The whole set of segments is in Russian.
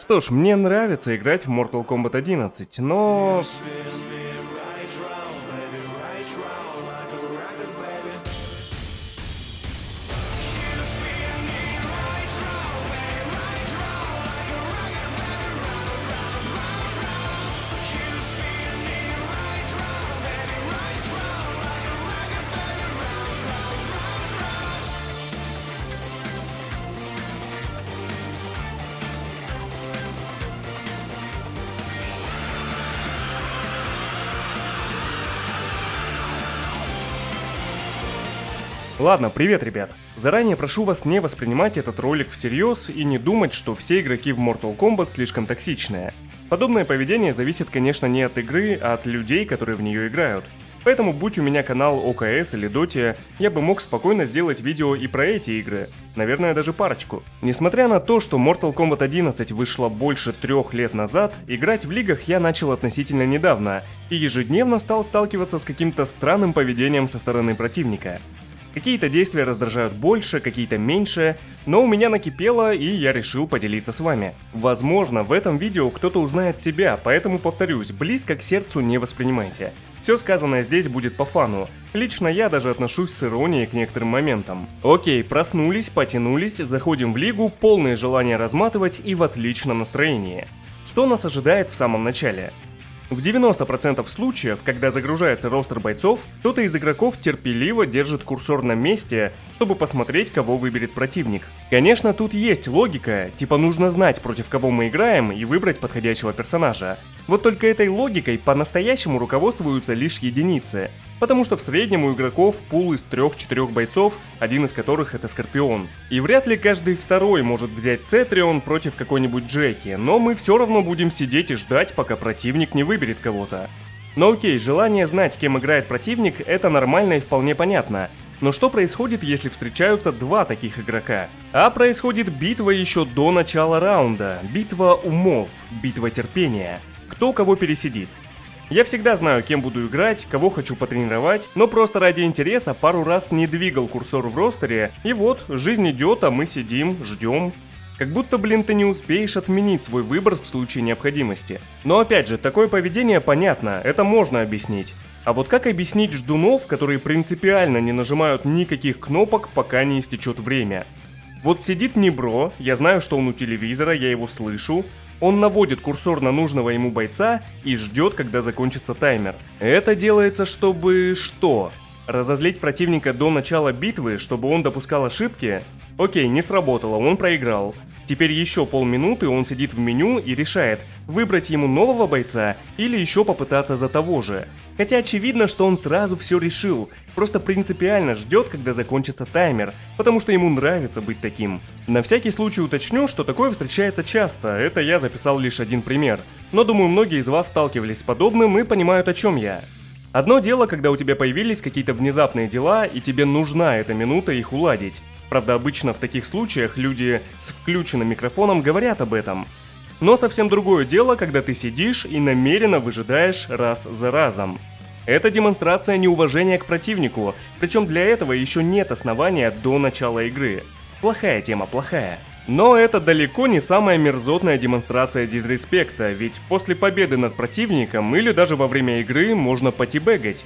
Что ж, мне нравится играть в Mortal Kombat 11, но... Ладно, привет, ребят. Заранее прошу вас не воспринимать этот ролик всерьез и не думать, что все игроки в Mortal Kombat слишком токсичные. Подобное поведение зависит, конечно, не от игры, а от людей, которые в нее играют. Поэтому, будь у меня канал ОКС или Доте, я бы мог спокойно сделать видео и про эти игры. Наверное, даже парочку. Несмотря на то, что Mortal Kombat 11 вышла больше 3 лет назад, играть в лигах я начал относительно недавно и ежедневно стал сталкиваться с каким-то странным поведением со стороны противника. Какие-то действия раздражают больше, какие-то меньше, но у меня накипело, и я решил поделиться с вами. Возможно, в этом видео кто-то узнает себя, поэтому повторюсь, близко к сердцу не воспринимайте. Все сказанное здесь будет по фану. Лично я даже отношусь с иронией к некоторым моментам. Окей, проснулись, потянулись, заходим в лигу, полное желание разматывать и в отличном настроении. Что нас ожидает в самом начале? В 90% случаев, когда загружается ростер бойцов, кто-то из игроков терпеливо держит курсор на месте, чтобы посмотреть, кого выберет противник. Конечно, тут есть логика, типа нужно знать, против кого мы играем, и выбрать подходящего персонажа. Вот только этой логикой по-настоящему руководствуются лишь единицы, потому что в среднем у игроков пул из 3-4 бойцов, один из которых это Скорпион. И вряд ли каждый второй может взять Цетрион против какой-нибудь Джеки, но мы все равно будем сидеть и ждать, пока противник не выберет кого-то. Но окей, желание знать, кем играет противник, это нормально и вполне понятно. Но что происходит, если встречаются два таких игрока? А происходит битва еще до начала раунда, битва умов, битва терпения. Кто кого пересидит. Я всегда знаю, кем буду играть, кого хочу потренировать, но просто ради интереса пару раз не двигал курсор в ростере, и вот, жизнь идет, а мы сидим, ждем. Как будто, ты не успеешь отменить свой выбор в случае необходимости. Но опять же, такое поведение понятно, это можно объяснить. А вот как объяснить ждунов, которые принципиально не нажимают никаких кнопок, пока не истечет время? Вот сидит Небро, я знаю, что он у телевизора, я его слышу. Он наводит курсор на нужного ему бойца и ждет, когда закончится таймер. Это делается, чтобы что? Разозлить противника до начала битвы, чтобы он допускал ошибки? Окей, не сработало, он проиграл. Теперь еще полминуты он сидит в меню и решает, выбрать ему нового бойца или еще попытаться за того же. Хотя очевидно, что он сразу все решил, просто принципиально ждет, когда закончится таймер, потому что ему нравится быть таким. На всякий случай уточню, что такое встречается часто, это я записал лишь один пример. Но думаю, многие из вас сталкивались с подобным и понимают, о чем я. Одно дело, когда у тебя появились какие-то внезапные дела, и тебе нужна эта минута их уладить. Правда, обычно в таких случаях люди с включенным микрофоном говорят об этом. Но совсем другое дело, когда ты сидишь и намеренно выжидаешь раз за разом. Это демонстрация неуважения к противнику, причем для этого еще нет основания до начала игры. Плохая тема, плохая. Но это далеко не самая мерзотная демонстрация дизреспекта, ведь после победы над противником или даже во время игры можно потибэгать.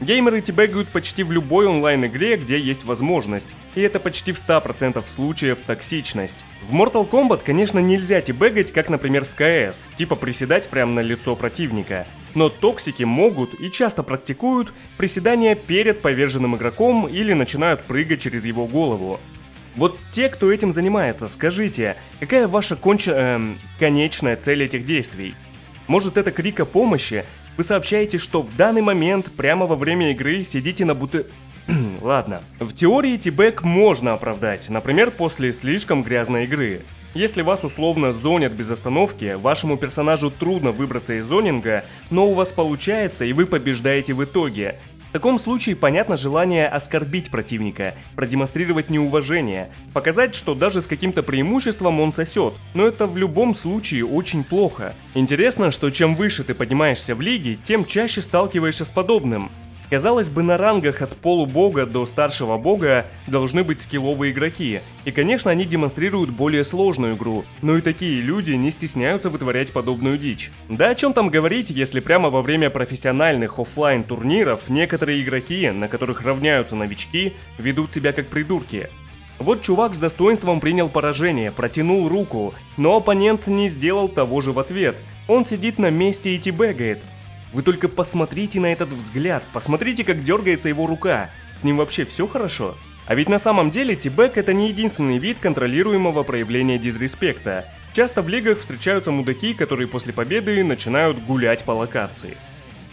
Геймеры тибэгают почти в любой онлайн-игре, где есть возможность, и это почти в 100% случаев токсичность. В Mortal Kombat, конечно, нельзя тибэгать, как, например, в КС, типа приседать прямо на лицо противника. Но токсики могут и часто практикуют приседания перед поверженным игроком или начинают прыгать через его голову. Вот те, кто этим занимается, скажите, какая ваша конечная цель этих действий? Может, это крик о помощи? Вы сообщаете, что в данный момент, прямо во время игры, сидите на Ладно. В теории тибэг можно оправдать, например, после слишком грязной игры. Если вас условно зонят без остановки, вашему персонажу трудно выбраться из зонинга, но у вас получается и вы побеждаете в итоге. В таком случае понятно желание оскорбить противника, продемонстрировать неуважение, показать, что даже с каким-то преимуществом он сосет, но это в любом случае очень плохо. Интересно, что чем выше ты поднимаешься в лиге, тем чаще сталкиваешься с подобным. Казалось бы, на рангах от полубога до старшего бога должны быть скилловые игроки, и конечно они демонстрируют более сложную игру, но и такие люди не стесняются вытворять подобную дичь. Да о чем там говорить, если прямо во время профессиональных оффлайн турниров некоторые игроки, на которых равняются новички, ведут себя как придурки. Вот чувак с достоинством принял поражение, протянул руку, но оппонент не сделал того же в ответ. Он сидит на месте и тибэгает. Вы только посмотрите на этот взгляд, посмотрите, как дергается его рука. С ним вообще все хорошо? А ведь на самом деле тибэг это не единственный вид контролируемого проявления дизреспекта. Часто в лигах встречаются мудаки, которые после победы начинают гулять по локации.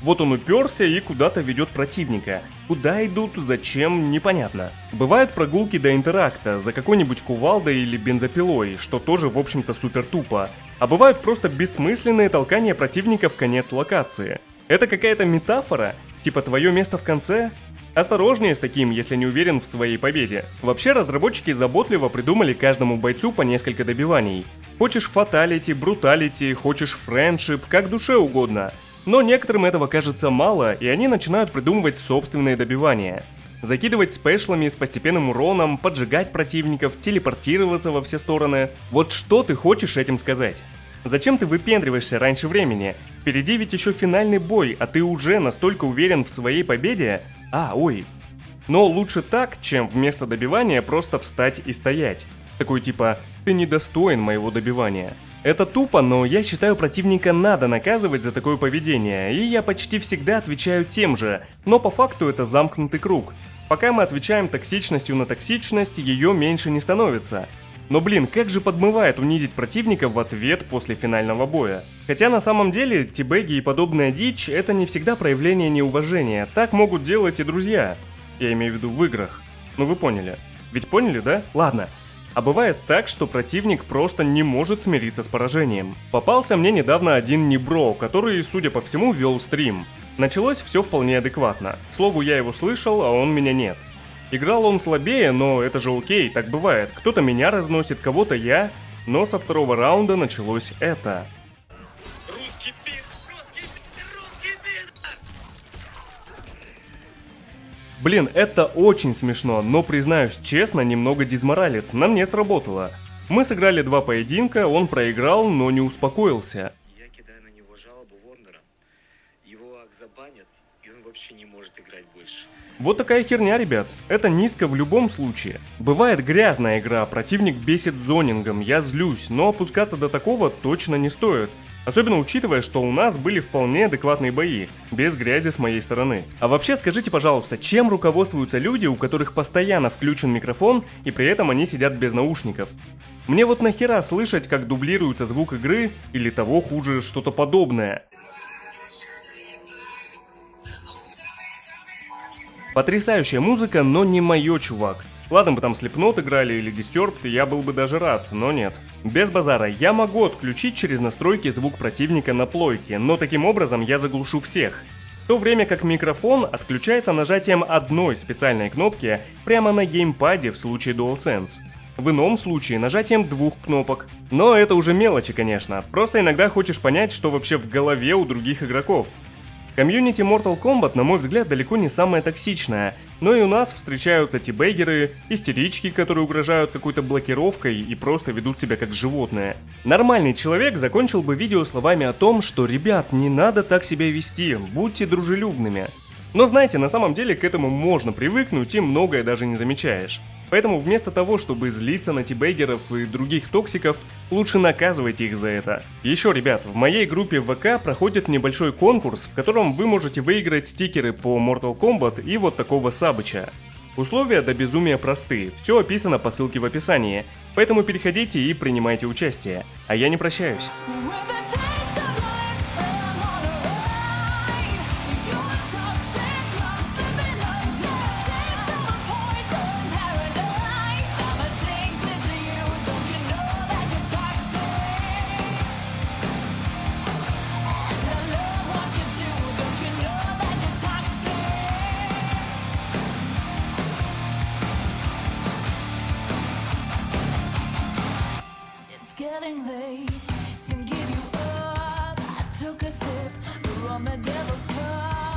Вот он уперся и куда-то ведет противника. Куда идут, зачем, непонятно. Бывают прогулки до интеракта, за какой-нибудь кувалдой или бензопилой, что тоже в общем-то супер тупо. А бывают просто бессмысленные толкания противника в конец локации. Это какая-то метафора? Типа твое место в конце? Осторожнее с таким, если не уверен в своей победе. Вообще разработчики заботливо придумали каждому бойцу по несколько добиваний. Хочешь фаталити, бруталити, хочешь френдшип, как душе угодно. Но некоторым этого кажется мало, и они начинают придумывать собственные добивания. Закидывать спешлами с постепенным уроном, поджигать противников, телепортироваться во все стороны. Вот что ты хочешь этим сказать? Зачем ты выпендриваешься раньше времени? Впереди ведь еще финальный бой, а ты уже настолько уверен в своей победе? Но лучше так, чем вместо добивания просто встать и стоять. Такой типа «ты недостоин моего добивания». Это тупо, но я считаю, противника надо наказывать за такое поведение, и я почти всегда отвечаю тем же, но по факту это замкнутый круг. Пока мы отвечаем токсичностью на токсичность, ее меньше не становится. Но блин, как же подмывает унизить противника в ответ после финального боя. Хотя на самом деле тибэги и подобная дичь это не всегда проявление неуважения, так могут делать и друзья. Я имею в виду в играх. Ну вы поняли. Ведь поняли, да? Ладно. А бывает так, что противник просто не может смириться с поражением. Попался мне недавно один небро, который, судя по всему, вел стрим. Началось все вполне адекватно. К слову, я его слышал, а он меня нет. Играл он слабее, но это же окей, так бывает. Кто-то меня разносит, кого-то я. Но со второго раунда началось это. Русский пидор! Блин, это очень смешно, но, признаюсь честно, немного дизморалит. На мне сработало. Мы сыграли 2 поединка, он проиграл, но не успокоился. Я кидаю на него жалобу Ворнера. Его ак забанят, и он вообще не может играть больше. Вот такая херня, ребят. Это низко в любом случае. Бывает грязная игра, противник бесит зонингом, я злюсь, но опускаться до такого точно не стоит. Особенно учитывая, что у нас были вполне адекватные бои, без грязи с моей стороны. А вообще скажите, пожалуйста, чем руководствуются люди, у которых постоянно включен микрофон, и при этом они сидят без наушников? Мне вот нахера слышать, как дублируется звук игры, или того хуже, что-то подобное? Потрясающая музыка, но не моё, чувак. Ладно бы там Slipknot играли или Disturbed, я был бы даже рад, но нет. Без базара, я могу отключить через настройки звук противника на плойке, но таким образом я заглушу всех. В то время как микрофон отключается нажатием одной специальной кнопки прямо на геймпаде в случае DualSense. В ином случае нажатием 2 кнопок. Но это уже мелочи, конечно, просто иногда хочешь понять, что вообще в голове у других игроков. Комьюнити Mortal Kombat, на мой взгляд, далеко не самая токсичная, но и у нас встречаются тибэгеры, истерички, которые угрожают какой-то блокировкой и просто ведут себя как животные. Нормальный человек закончил бы видео словами о том, что «ребят, не надо так себя вести, будьте дружелюбными». Но знаете, на самом деле к этому можно привыкнуть и многое даже не замечаешь. Поэтому вместо того, чтобы злиться на тибэгеров и других токсиков, лучше наказывайте их за это. Еще, ребят, в моей группе ВК проходит небольшой конкурс, в котором вы можете выиграть стикеры по Mortal Kombat и вот такого Сабыча. Условия до безумия просты, все описано по ссылке в описании, поэтому переходите и принимайте участие. А я не прощаюсь. Getting late to give you up. I took a sip from the devil's cup.